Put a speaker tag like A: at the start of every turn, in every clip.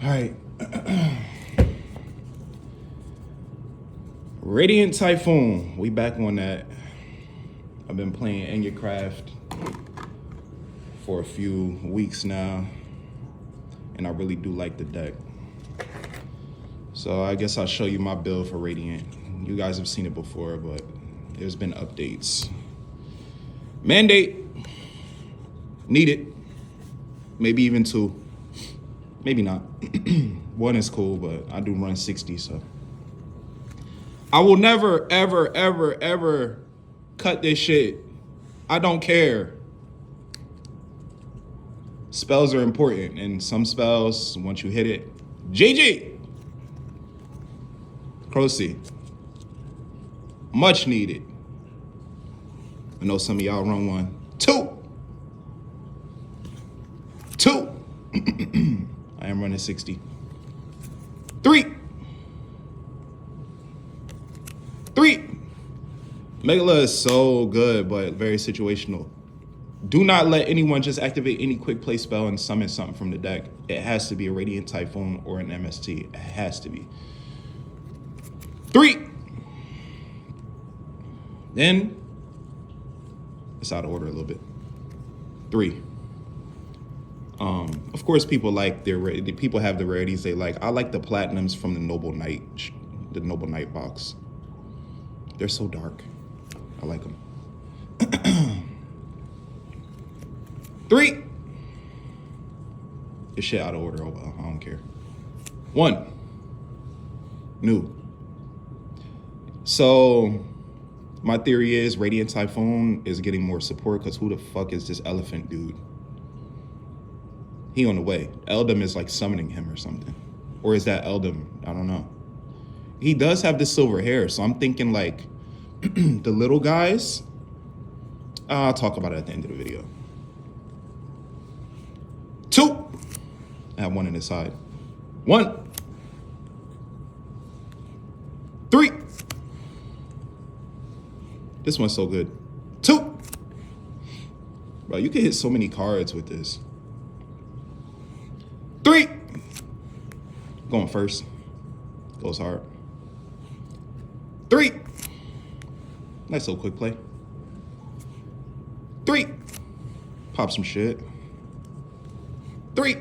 A: All right. Radiant Typhoon. We back on that. I've been playing In Your Craft for a few weeks now, and I really do like the deck. So I guess I'll show you my build for Radiant. You guys have seen it before, but there's been updates. Mandate. Need it. Maybe even two. Maybe not. One is cool, but I do run 60, so. I will never, ever, ever, ever cut this shit. I don't care. Spells are important, and some spells, once you hit it, GG. Crossy. Much needed. I know some of y'all run one. Two. I am running 60. 3. Megala is so good, but very situational. Do not let anyone just activate any quick play spell and summon something from the deck. It has to be a Radiant Typhoon or an MST. It has to be. 3. Then, it's out of order a little bit. 3. Of course, people like people have the rarities they like. I like the platinums from the Noble Knight box. They're so dark. I like them. 3. This shit out of order. Oh well, I don't care. 1. New. So my theory is Radiant Typhoon is getting more support because who the fuck is this elephant dude? He on the way. Eldam is like summoning him or something. Or is that Eldam? I don't know. He does have the silver hair, so I'm thinking like the little guys. I'll talk about it at the end of the video. 2. I have 1 in his side. 1. 3. This one's so good. 2. Bro, you can hit so many cards with this. 3. Going first. Goes hard. 3. Nice little quick play. 3. Pop some shit. 3.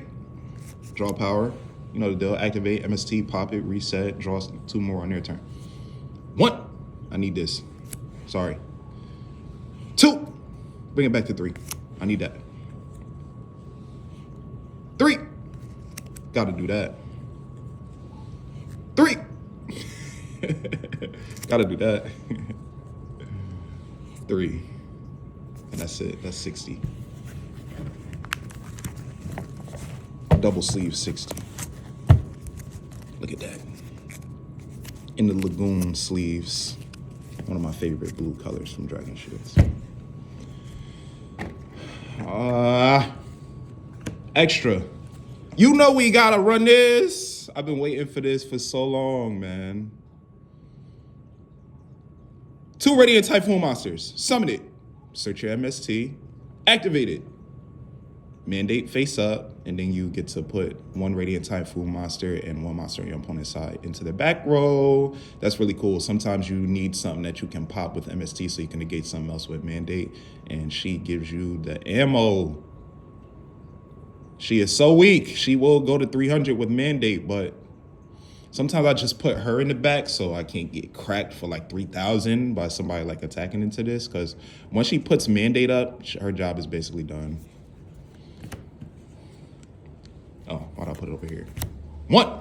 A: Draw power. You know the deal. Activate, MST, pop it, reset, draw 2 more on their turn. 1. I need this. Sorry. 2. Bring it back to 3. I need that. 3. Gotta do that. 3. Gotta do that. 3. And that's it. That's 60. Double sleeve 60. Look at that. In the Lagoon sleeves. One of my favorite blue colors from Dragon Shields. Extra. You know we gotta run this. I've been waiting for this for so long, man. 2 Radiant Typhoon monsters. Summon it. Search your MST. Activate it. Mandate face up, and then you get to put 1 Radiant Typhoon monster and 1 monster on your opponent's side into the back row. That's really cool. Sometimes you need something that you can pop with MST so you can negate something else with Mandate, and she gives you the ammo. She is so weak. She will go to 300 with Mandate, but sometimes I just put her in the back so I can't get cracked for like 3,000 by somebody like attacking into this, because once she puts Mandate up, her job is basically done. Oh, why'd I put it over here? 1.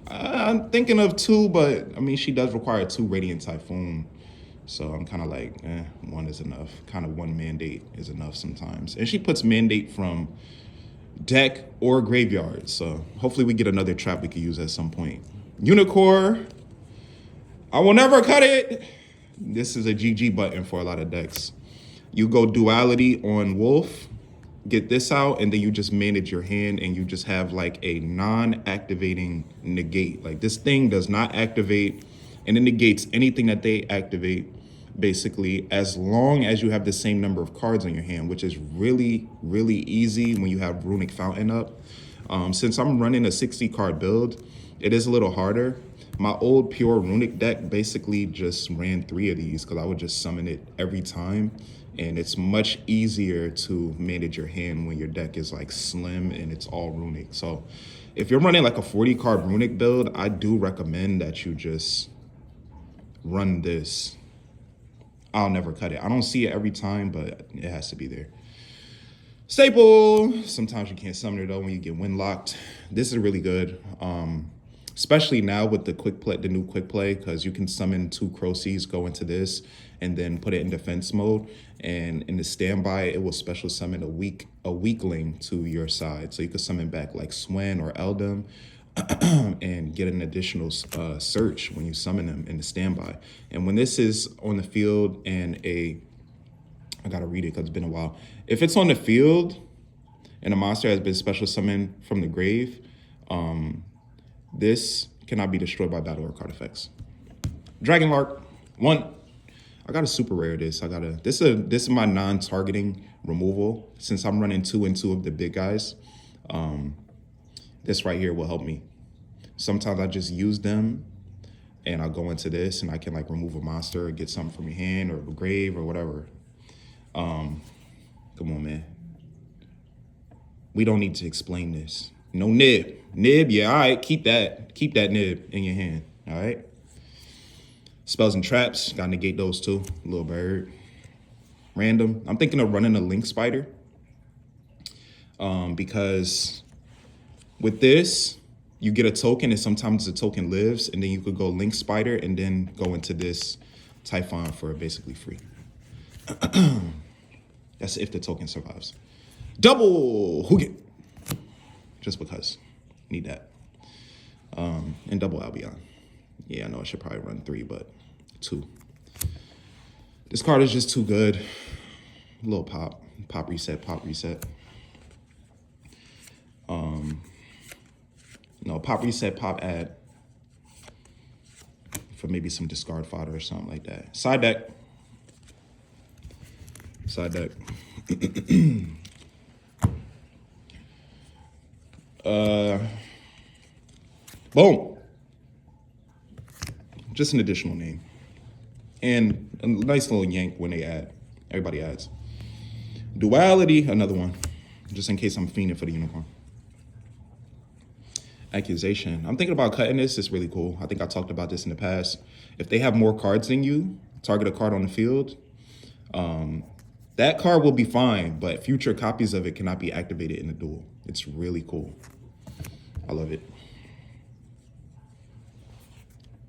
A: I'm thinking of 2, but I mean, she does require 2 Radiant Typhoon. So I'm kind of like, 1 is enough. Kind of 1 Mandate is enough sometimes. And she puts Mandate from deck or graveyard. So hopefully we get another trap we could use at some point. Unicorn. I will never cut it. This is a GG button for a lot of decks. You go duality on Wolf. Get this out, and then you just manage your hand, and you just have like a non-activating negate. Like this thing does not activate, and it negates anything that they activate, basically, as long as you have the same number of cards in your hand, which is really, really easy when you have Runic Fountain up. Since I'm running a 60 card build, it is a little harder. My old pure Runic deck basically just ran 3 of these because I would just summon it every time. And it's much easier to manage your hand when your deck is like slim and it's all Runic. So if you're running like a 40 card Runic build, I do recommend that you just run this. I'll never cut it. I don't see it every time, but it has to be there. Staple. Sometimes you can't summon it though when you get wind locked. This is really good. Especially now with the quick play, the new quick play, because you can summon 2 Crocies, go into this, and then put it in defense mode. And in the standby, it will special summon a weakling to your side. So you can summon back like Swen or Eldem and get an additional search when you summon them in the standby. And when this is on the field and I gotta read it because it's been a while. If it's on the field and a monster has been special summoned from the grave, this cannot be destroyed by battle or card effects. Dragon Lark, 1. I got a super rare this. This is my non-targeting removal. Since I'm running 2 and 2 of the big guys, this right here will help me. Sometimes I just use them and I'll go into this and I can like remove a monster or get something from your hand or a grave or whatever. Come on, man. We don't need to explain this. No nib. Nib, yeah, all right, keep that nib in your hand, all right? Spells and traps, gotta negate those too. Little bird. Random. I'm thinking of running a Link Spider because with this, you get a token and sometimes the token lives and then you could go Link Spider and then go into this Typhoon for basically free. That's if the token survives. Double Hugin. Just because. Need that. And double Albion. Yeah, I know I should probably run 3, but 2. This card is just too good. A little pop. Pop reset, pop reset. No, pop reset, pop add. For maybe some discard fodder or something like that. Side deck. Side deck. Boom. Just an additional name. And a nice little yank when they add. Everybody adds. Duality, another one. Just in case I'm fiending for the unicorn. Accusation. I'm thinking about cutting this. It's really cool. I think I talked about this in the past. If they have more cards than you, target a card on the field, that card will be fine, but future copies of it cannot be activated in the duel. It's really cool. I love it.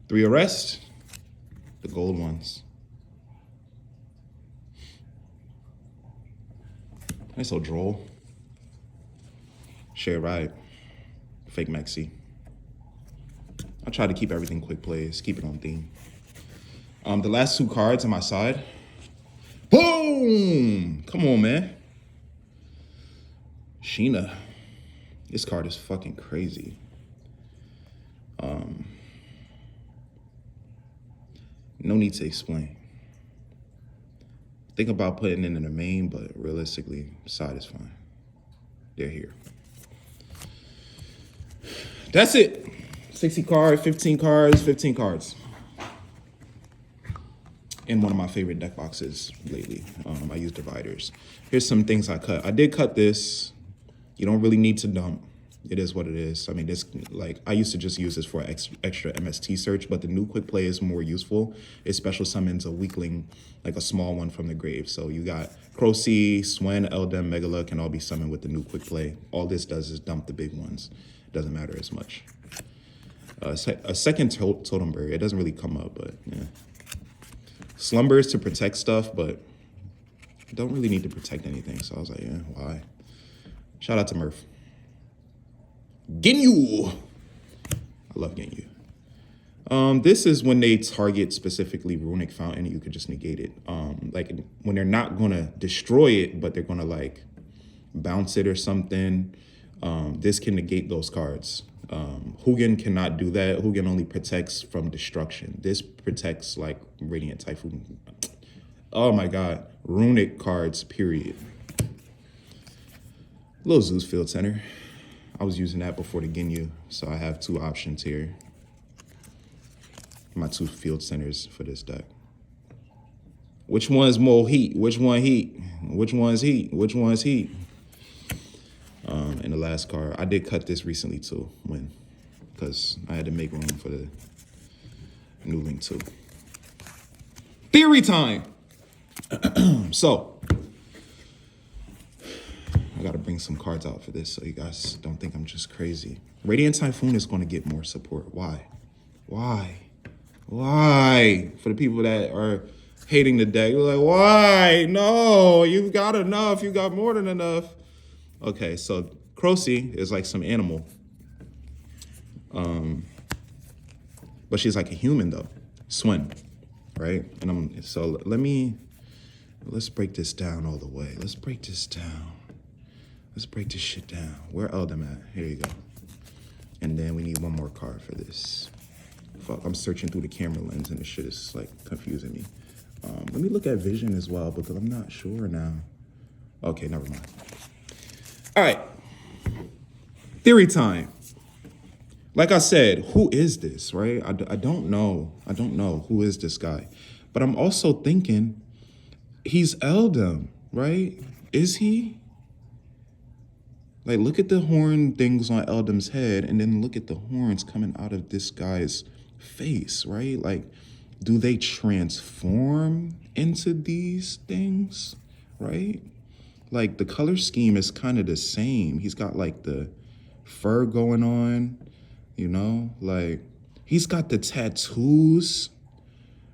A: 3 arrest, the gold ones. Nice little droll. Share ride. Fake Maxi. I try to keep everything quick plays, keep it on theme. The last 2 cards on my side. Boom! Come on, man. Sheena. This card is fucking crazy. No need to explain. Think about putting it in the main, but realistically, side is fine. They're here. That's it. 60 cards, 15 cards, 15 cards. In one of my favorite deck boxes lately. I use dividers. Here's some things I cut. I did cut this. You don't really need to dump. It is what it is. I mean, this, like, I used to just use this for extra MST search, but the new quick play is more useful. It special summons a weakling, like a small one from the grave. So you got Crocy, Swen, Eldem, Megala can all be summoned with the new quick play. All this does is dump the big ones. It doesn't matter as much. A second totem berry. It doesn't really come up, but yeah. Slumbers to protect stuff, but don't really need to protect anything. So I was like, yeah, why? Shout out to Murph. Ginyu. I love Ginyu. This is when they target specifically Runic Fountain, you could just negate it. Like when they're not gonna destroy it, but they're gonna like bounce it or something. This can negate those cards. Hugin cannot do that. Hugin only protects from destruction. This protects like Radiant Typhoon. Oh my God, Runic cards, period. Little Zeus Field Center. I was using that before the Ginyu, so I have two options here. My two field centers for this deck. Which one's more heat? Which one heat? Which one's heat? Which one's heat? And the last card, I did cut this recently too, because I had to make room for the new link too. Theory time. So I gotta bring some cards out for this so you guys don't think I'm just crazy. Radiant Typhoon is gonna get more support. Why? Why? Why? For the people that are hating the deck, you're like, why? No, you've got enough. You got more than enough. Okay, so Crocy is like some animal. But she's like a human though. Swin, right? And let's break this down all the way. Let's break this down. Let's break this shit down. Where Eldam at? Here you go. And then we need one more card for this. Fuck, I'm searching through the camera lens and this shit is like confusing me. Let me look at vision as well because I'm not sure now. Okay, never mind. All right. Theory time. Like I said, who is this, right? I don't know. I don't know who is this guy. But I'm also thinking he's Eldam, right? Is he? Like, look at the horn things on Eldam's head and then look at the horns coming out of this guy's face, right? Like, do they transform into these things, right? Like, the color scheme is kind of the same. He's got, like, the fur going on, you know? Like, he's got the tattoos,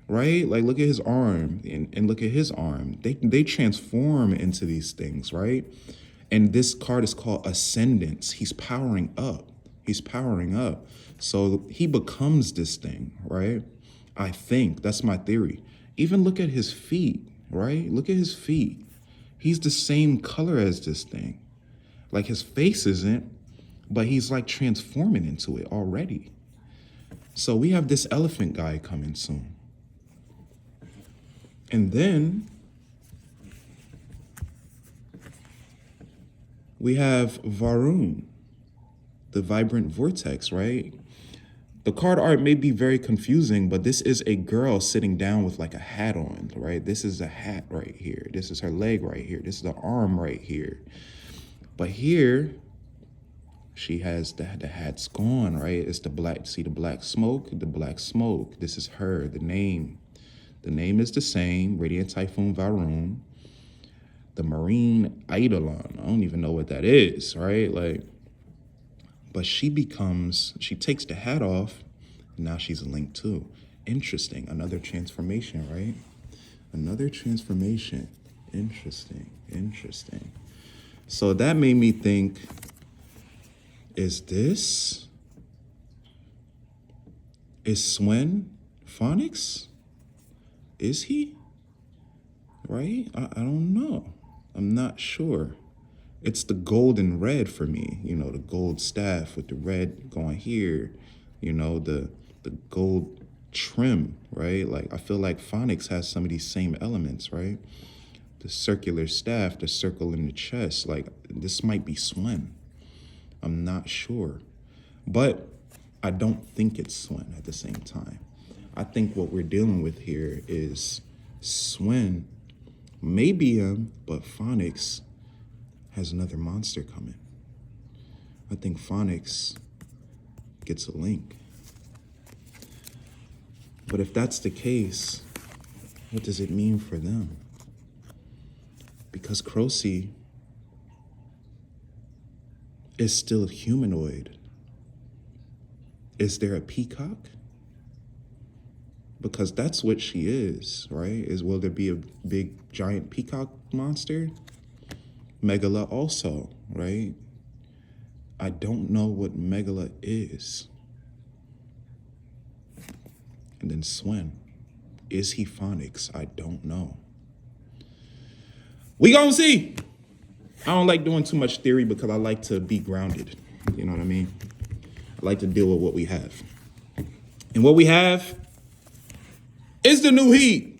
A: right? Like, look at his arm and look at his arm. They transform into these things, right? And this card is called Ascendance. He's powering up. He's powering up. So he becomes this thing, right? I think that's my theory. Even look at his feet, right? Look at his feet. He's the same color as this thing. Like his face isn't, but he's like transforming into it already. So we have this elephant guy coming soon. And then we have Varun, the vibrant vortex, right? The card art may be very confusing, but this is a girl sitting down with like a hat on, right? This is a hat right here. This is her leg right here. This is the arm right here. But here, she has the hat's gone, right? It's the black, see the black smoke? The black smoke. This is her, the name. The name is the same, Radiant Typhoon Varun. The Marine Eidolon. I don't even know what that is, right? Like, but she takes the hat off, and now she's a link too. Interesting, another transformation, right? Another transformation. Interesting, interesting. So that made me think, is Swen Phonics? Is he? Right? I don't know. I'm not sure. It's the gold and red for me, you know, the gold staff with the red going here, you know, the gold trim, right? Like, I feel like Phonics has some of these same elements, right? The circular staff, the circle in the chest, like, this might be Swen. I'm not sure. But I don't think it's Swen at the same time. I think what we're dealing with here is Swen, maybe him, but Phonics has another monster coming. I think Phonics gets a link. But if that's the case, what does it mean for them? Because Crocy is still humanoid. Is there a peacock? Because that's what she is, right? Will there be a big giant peacock monster? Megala also, right? I don't know what Megala is. And then Swen. Is he Phonics? I don't know. We gonna see. I don't like doing too much theory because I like to be grounded. You know what I mean? I like to deal with what we have. And what we have is the new heat.